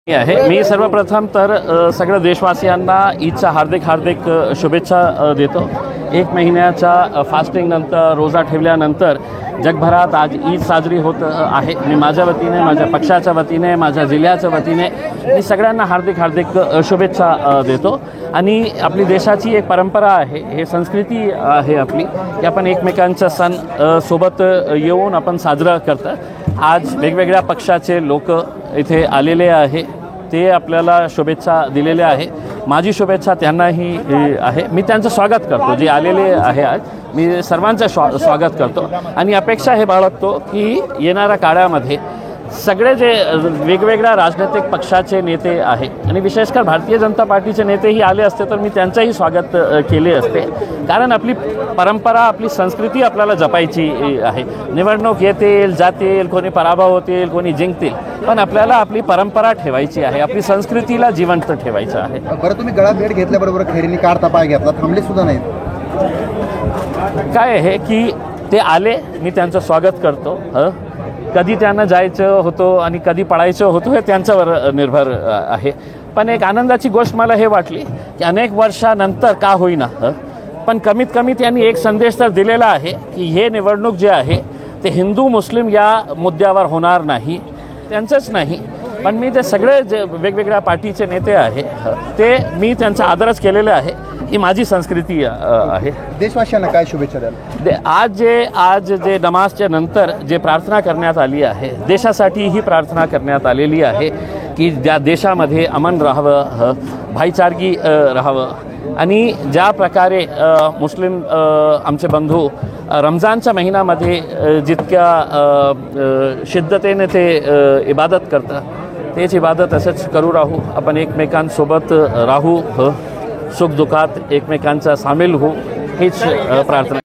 आहे। मी सर्वप्रथम तर सगळ्या देशवासियांना ईदच्या हार्दिक शुभेच्छा देतो। एक महिन्याच्या फास्टिंग नंतर रोजा ठेवल्यानंतर जगभरात आज ईद साजरी होत आहे। मी माझ्या वतीने, माझ्या पक्षाच्या वतीने, माझ्या जिल्ह्याच्या वतीने मी सगळ्यांना हार्दिक शुभेच्छा देतो। आणि आपली देशाची एक परंपरा आहे, हे संस्कृती आहे आपली, की आपण एकमेकांचा सण सोबत येऊन आपण साजरा करतात। आज वेगवेगळ्या पक्षाचे लोक इथे आलेले आहे, ते आपल्याला शुभेच्छा दिलेल्या आहे। माझी शुभेच्छा त्यांनाही आहे। मी त्यांचं स्वागत करतो, जे आलेले आहे आज मी सर्वांचं स्वागत करतो आणि अपेक्षा हे बाळगतो की येणाऱ्या काळामध्ये सगळे जे वेगवेगळ्या राजनैतिक पक्षाचे नेते आहे आणि विशेषकर भारतीय जनता पार्टीचे नेतेही आले असते तर मी त्यांचंही स्वागत केले असते, कारण आपली परंपरा, आपली संस्कृती आपल्याला जपायची आहे। निवडणूक येतील जातील, कोणी पराभव होतील, कोणी जिंकतील, पण आपल्याला आपली परंपरा ठेवायची आहे, आपली संस्कृतीला जिवंत ठेवायचं आहे। बरं, तुम्ही गळा भेट घेतल्याबरोबर खैरींनी काढता पाय घेतला, थांबले सुद्धा नाहीत। काय आहे की ते आले, मी त्यांचं स्वागत करतो। कधी त्यांना जायचं होतं आणि कधी पळायचं होतं हे त्यांच्यावर निर्भर आहे। पण एक आनंदाची गोष्ट मला हे वाटली की अनेक वर्षानंतर का होईना, पण कमीत कमी त्यांनी एक संदेश तर दिलेला आहे की हे निवडणूक जे आहे ते हिंदू मुस्लिम या मुद्द्यावर होणार नाही। त्यांचंच नाही, पण मी ते सगळे जे वेगवेगळ्या पार्टीचे नेते आहे ते मी त्यांचा आदरच केलेला आहे। ही माझी संस्कृती आहे। देशवासियांना काय शुभेच्छा द्याल? आज जे नमाजच्या नंतर जे प्रार्थना करण्यात आली आहे, देशासाठी ही प्रार्थना करण्यात आलेली आहे की ज्या देशामध्ये अमन राहावं, भाईचारगी राहावं आणि ज्या प्रकारे मुस्लिम आमचे बंधू रमजानच्या महिन्यामध्ये जितक्या शिद्दतेने ते इबादत करतात, तेच इबादत असंच करू राहू। आपण एकमेकांसोबत राहू, सुख दुःखात एकमेकांचा सामील होऊ, हीच प्रार्थना।